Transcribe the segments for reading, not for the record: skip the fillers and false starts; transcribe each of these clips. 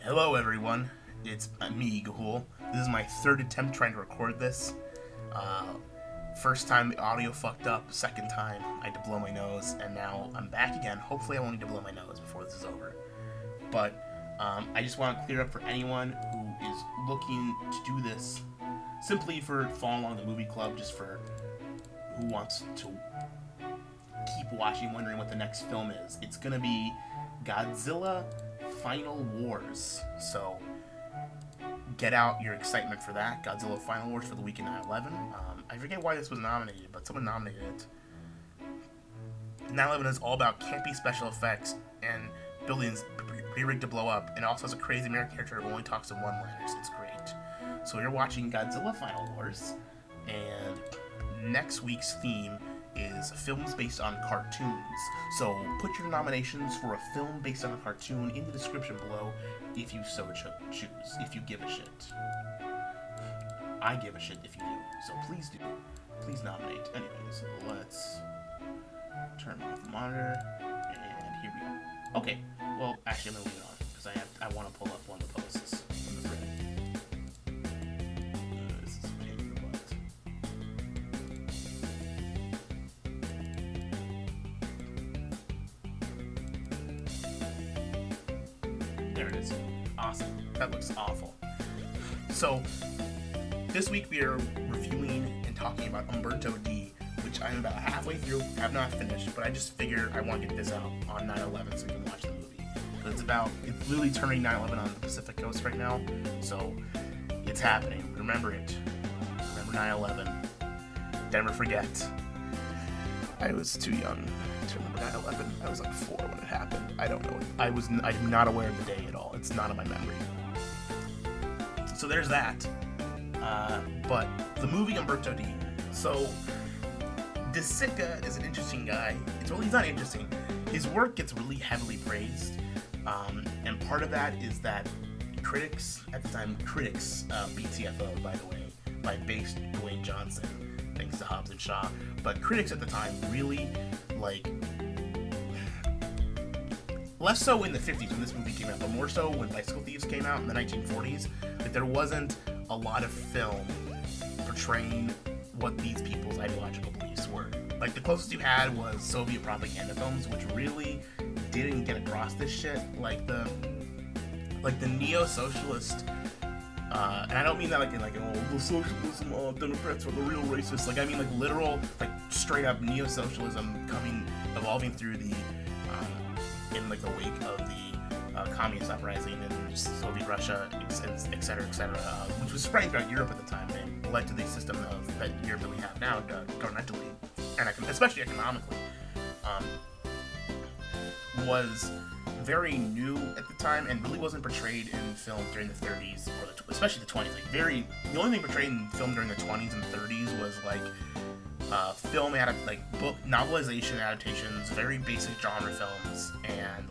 Hello everyone, it's me, Gahul. This is my third attempt trying to record this. Uh, First time the audio fucked up, second time I had to blow my nose, and now I'm back again. Hopefully I won't need to blow my nose before this is over. But I just want to clear up for anyone who is looking to do this simply for following along the movie club, just for who wants to keep watching, wondering what the next film is. It's gonna be Godzilla Final Wars. So get out your excitement for that. Godzilla Final Wars for the week of 9/11. I forget why this was nominated, but someone nominated it. 9/11 is all about campy special effects and buildings pre-rigged to blow up, and also has a crazy American character who only talks in one-liners. It's great. So you're watching Godzilla Final Wars, and next week's theme is films based on cartoons. So put your nominations for a film based on a cartoon in the description below if you so choose, if you give a shit. I give a shit if you do, so please do. Please nominate. Anyways, let's turn off the monitor, and here we go. Okay, well, actually I'm gonna leave it on, because I want to pull up one of the posts from the thread. This is a pain in the butt. There it is. Awesome. That looks awful. So, this week we are reviewing and talking about Umberto D, which I'm about halfway through, have not finished, but I just figured I want to get this out on 9/11 so we can watch the movie. Because it's literally turning 9/11 on the Pacific Coast right now, so it's happening. Remember it. Remember 9/11. Never forget. I was too young to remember 9/11. I was like 4 when it happened. I don't know. I'm not aware of the day at all. It's not in my memory. So there's that. But the movie Umberto D. So De Sica is an interesting guy. He's not interesting. His work gets really heavily praised, and part of that is that critics at the time, BTFO by the way, by based Dwayne Johnson, thanks to Hobbs and Shaw. But critics at the time really less so in the 50s when this movie came out, but more so when Bicycle Thieves came out in the 1940s, that there wasn't a lot of film portraying what these people's ideological beliefs were. Like, the closest you had was Soviet propaganda films, which really didn't get across this shit. Like the neo-socialist, and I don't mean that the socialism, Democrats are the real racists. Like, I mean literal, straight up neo-socialism evolving through the in the wake of the communist uprising in Soviet Russia, etc., which was spreading throughout Europe at the time, and led to the system that Europe that we have now, governmentally and especially economically, was very new at the time and really wasn't portrayed in film during the 30s or especially the 20s. The only thing portrayed in film during the 20s and 30s was film book novelization adaptations, very basic genre films, and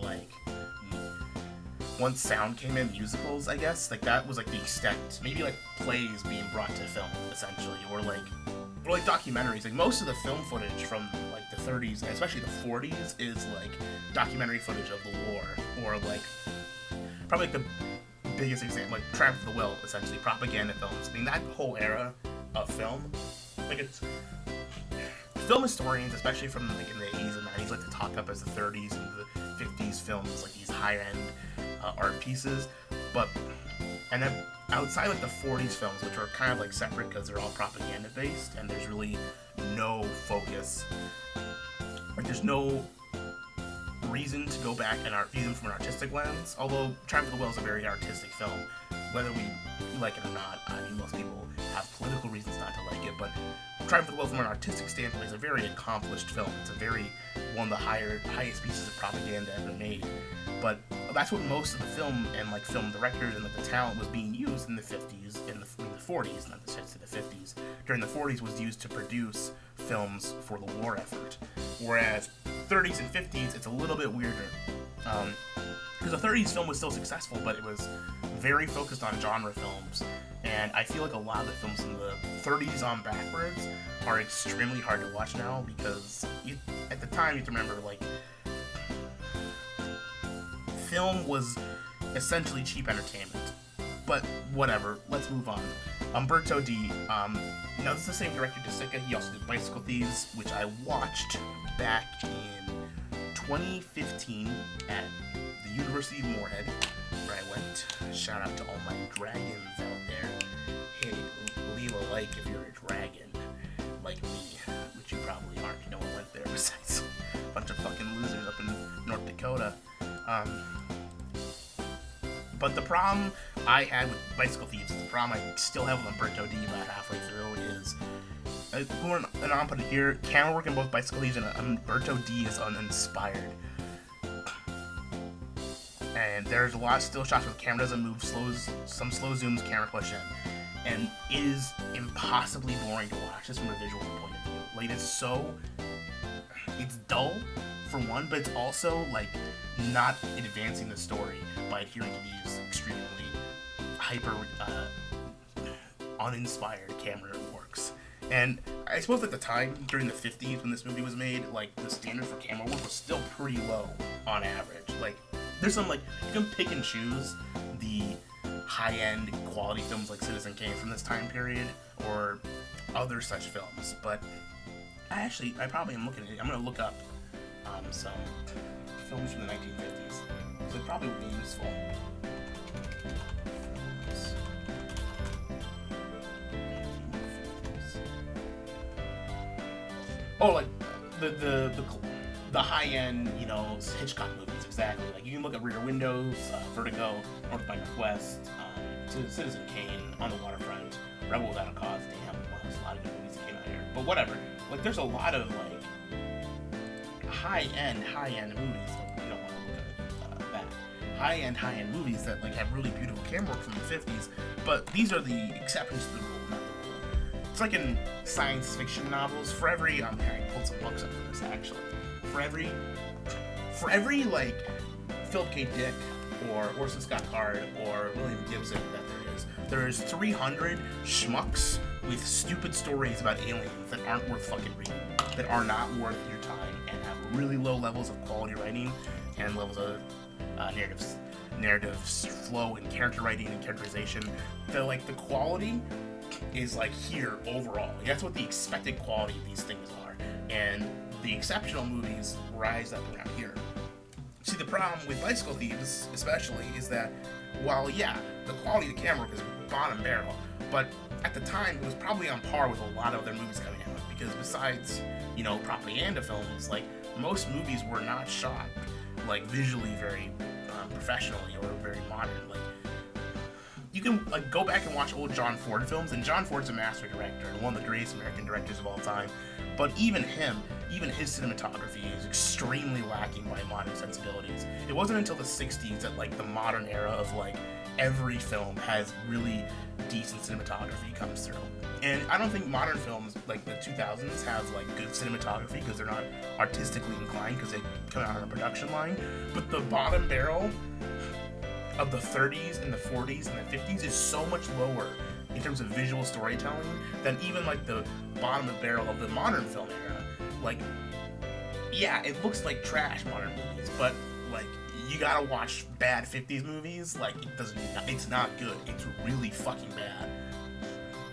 once sound came in, musicals, I guess, that was the extent. Maybe plays being brought to film essentially, or documentaries. Most of the film footage from the 30s and especially the 40s is documentary footage of the war, or probably the biggest example, Triumph of the Will, essentially propaganda films. I mean, that whole era of film, it's film historians, especially from in the 80s and 90s, like to talk up as the 30s and the 50s films, these higher end art pieces. And then outside the 40s films, which are kind of separate because they're all propaganda based and there's really no focus, there's no reason to go back and view them from an artistic lens. Although Triumph of the Will is a very artistic film, whether we like it or not. I mean, most people have political reasons not to like it, but Triumph of the Will from an artistic standpoint is a very accomplished film. It's one of the highest pieces of propaganda ever made. But that's what most of the film and film directors and the talent was being used in the 50s, in the 40s, not to say the 50s. During the 40s was used to produce films for the war effort. Whereas 30s and 50s, it's a little bit weirder. Because the 30s film was still successful, but it was very focused on genre films. And I feel a lot of the films in the 30s on backwards are extremely hard to watch now, because at the time you have to remember, film was essentially cheap entertainment. But whatever, let's move on. Umberto D. Now this is the same director to Sicca. He also did Bicycle Thieves, which I watched back in 2015 at the University of Moorhead, where I went. Shout out to all my dragons out there. Hey, leave a like if you're a dragon, like me, which you probably aren't. No one went there besides a bunch of fucking losers up in North Dakota. But the problem I had with Bicycle Thieves, the problem I still have with Umberto D about halfway through is, and I'll put it here, camera work in both Bicycle Thieves and Umberto D is uninspired. And there's a lot of still shots where the camera doesn't move, some slow zooms, camera push in. And it is impossibly boring to watch just from a visual point of view. Like, it's dull, for one, but it's also, like, not advancing the story by adhering to these extremely hyper, uninspired camera works. And I suppose at the time, during the 50s when this movie was made, like, the standard for camera work was still pretty low on average. Like, there's some, like, you can pick and choose the high-end quality films like Citizen Kane from this time period, or other such films, but I probably am looking at it. I'm going to look up some films from the 1950s, so it probably would be useful. Oh, like the high-end, you know, Hitchcock movies, exactly. Like, you can look at Rear Windows, Vertigo, North by Northwest, Citizen Kane, On the Waterfront, Rebel Without a Cause. Damn, wow, there's a lot of good movies that came out here. But whatever. Like, there's a lot of, like, high-end movies. So you don't want to look at that. High-end movies that, like, have really beautiful camera work from the 50s. But these are the exceptions to the rule, not the rule. It's like in science fiction novels. For every, I pulled some books up for this, actually. For every, like, Philip K. Dick, or Orson Scott Card, or William Gibson that there is 300 schmucks with stupid stories about aliens that aren't worth fucking reading, that are not worth your time, and have really low levels of quality writing and levels of narratives flow and character writing and characterization. The quality is, like, here overall. That's what the expected quality of these things are, and the exceptional movies rise up around here. See, the problem with Bicycle Thieves, especially, is that while, yeah, the quality of the camera work is bottom barrel, but at the time, it was probably on par with a lot of other movies coming out, because besides, you know, propaganda films, like, most movies were not shot, like, visually very professionally or very modern. Like, you can, like, go back and watch old John Ford films, and John Ford's a master director and one of the greatest American directors of all time, but even his cinematography is extremely lacking by modern sensibilities. It wasn't until the 60s that, like, the modern era of, like, every film has really decent cinematography comes through. And I don't think modern films, like the 2000s, have, like, good cinematography because they're not artistically inclined because they come out on a production line. But the bottom barrel of the 30s and the 40s and the 50s is so much lower in terms of visual storytelling than even, like, the bottom of the barrel of the modern film era. Like, yeah, it looks like trash, modern movies, but, like, you gotta watch bad 50s movies, like, it's not good. It's really fucking bad.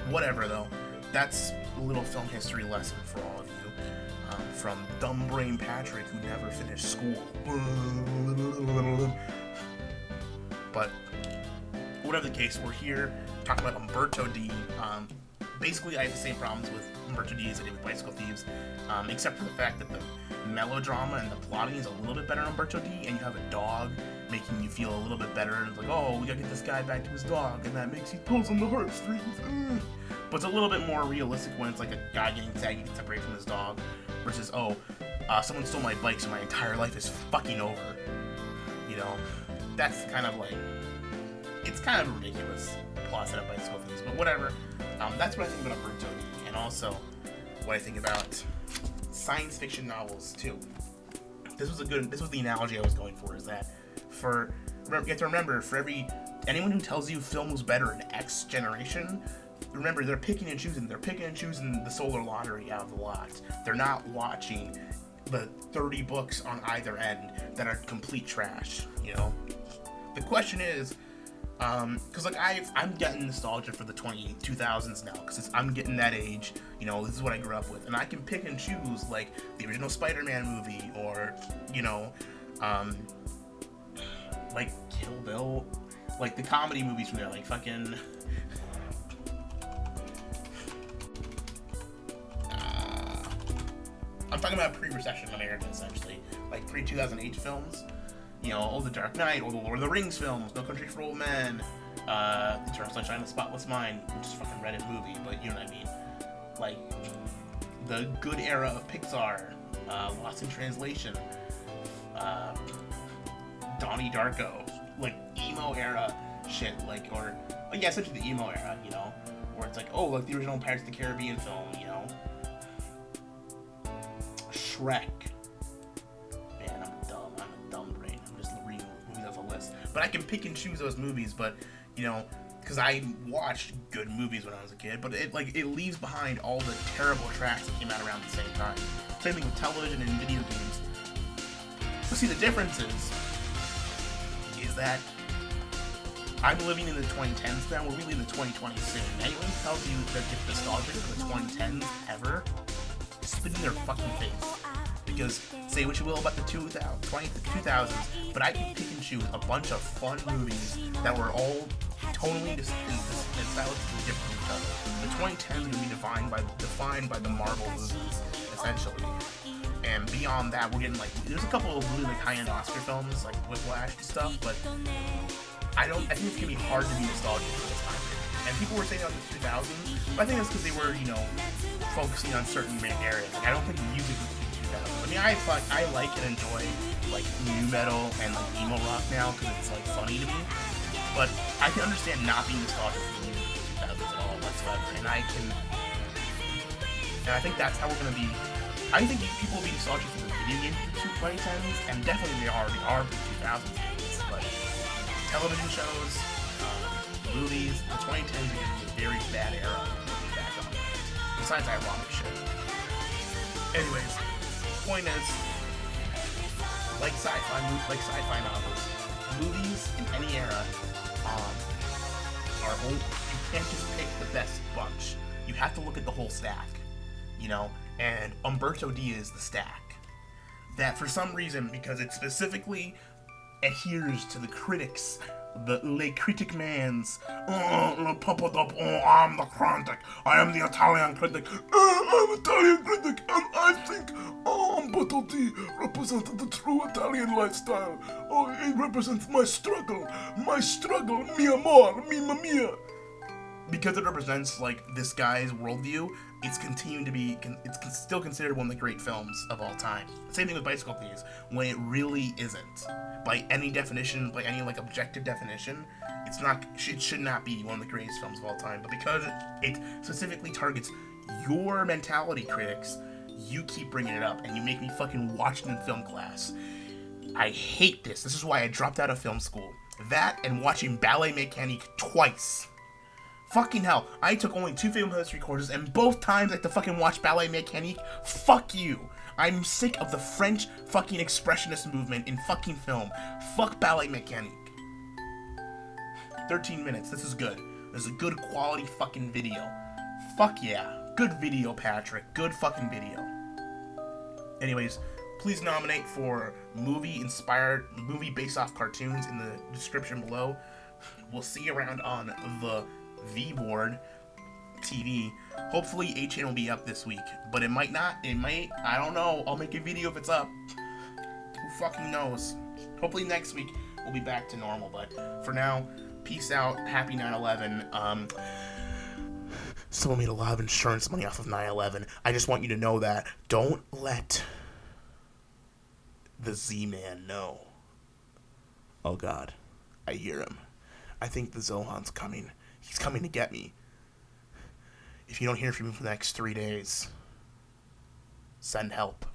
Whatever, though. That's a little film history lesson for all of you. From Dumb Brain Patrick, who never finished school. But, whatever the case, we're here talking about Umberto D. Basically, I have the same problems with Umberto D as I did with Bicycle Thieves, except for the fact that the melodrama and the plotting is a little bit better in Umberto D, and you have a dog making you feel a little bit better. It's like, oh, we gotta get this guy back to his dog, and that makes he pulls on the heartstrings. But it's a little bit more realistic when it's like a guy getting separated from his dog, versus, someone stole my bike, so my entire life is fucking over. You know, that's kind of like, it's kind of a ridiculous plot set up by Bicycle Thieves, but whatever. That's what I think about Umberto D, and also what I think about science fiction novels too. This was the analogy I was going for, is that you have to remember, for anyone who tells you film was better in X generation, remember, they're picking and choosing the solar lottery out of the lot. They're not watching the 30 books on either end that are complete trash, you know? the question is, because like I'm getting nostalgia for the 2000s now, because I'm getting that age. You know, this is what I grew up with, and I can pick and choose like the original Spider-Man movie, or you know, like Kill Bill, like the comedy movies from there, like fucking. I'm talking about pre-recession America, essentially, like pre-2008 films. You know, all the Dark Knight, all the Lord of the Rings films, No Country for Old Men, Eternal Sunshine of the Spotless Mind, which is a fucking Reddit movie, but you know what I mean. Like, the good era of Pixar, Lost in Translation, Donnie Darko, like, emo era shit, like, or, yeah, essentially the emo era, you know, where it's like, oh, like the original Pirates of the Caribbean film, you know. Shrek. Man, I'm a dumb brain. I'm just reading movies off a list. But I can pick and choose those movies, but, you know, because I watched good movies when I was a kid, but it leaves behind all the terrible trash that came out around the same time. Same thing with television and video games. But see, the difference is that I'm living in the 2010s now. We're really in the 2020s soon. Anyone tells you that get nostalgic for the 2010s ever, spit in their fucking face. Because say what you will about the 2000s, but I can pick and choose a bunch of fun movies that were all totally stylistically different from each other. The 2010s are going to be defined by the Marvel movies, essentially. And beyond that, we're getting like, there's a couple of really like high-end Oscar films, like Whiplash and stuff, but I think it's going to be hard to be nostalgic for this time. And people were saying that in the 2000s, but I think that's because they were, you know, focusing on certain areas. Like, I don't think music was the 2000s. I mean, I like and enjoy, like, new metal and, like, emo rock now, because it's, like, funny to me. But I can understand not being nostalgic for the music of the 2000s at all whatsoever. And I think that's how we're going to be. I think people will be nostalgic for the video games of the 2010s, and definitely they already are for the 2000s games. But television shows, movies, the 2010s are going to be a very bad era looking back on it. Besides ironic shit. Anyways, point is, like sci-fi novels, movies in any era you can't just pick the best bunch. You have to look at the whole stack, you know. And Umberto D is the stack. That for some reason, because it specifically adheres to the critics. The Le Critic Man's I'm the critic. I am the Italian critic. I'm Italian critic, and I think Umberto D represents the true Italian lifestyle. Oh, it represents my struggle, mi amor, mi mia. Because it represents like this guy's worldview, it's continuing to be, it's still considered one of the great films of all time. Same thing with Bicycle Thieves, when it really isn't. By any definition, by any like objective definition, it should not be one of the greatest films of all time. But because it specifically targets your mentality, critics, you keep bringing it up, and you make me fucking watch it in film class. I hate this. This is why I dropped out of film school. That and watching Ballet Mécanique twice. Fucking hell, I took only 2 film history courses, and both times I had to fucking watch Ballet Mécanique. Fuck you. I'm sick of the French fucking expressionist movement in fucking film. Fuck Ballet Mécanique. 13 minutes, this is good. This is a good quality fucking video. Fuck yeah. Good video, Patrick. Good fucking video. Anyways, please nominate for movie based off cartoons in the description below. We'll see you around on the V-board TV. Hopefully 8chan will be up this week, but it might not. It might. I don't know. I'll make a video if it's up. Who fucking knows? Hopefully next week we'll be back to normal, but for now, peace out. Happy 9/11. Someone made a lot of insurance money off of 9/11. I just want you to know that. Don't let the Z-Man know. Oh God, I hear him. I think the Zohan's coming. He's coming to get me. If you don't hear from me for the next 3 days, send help.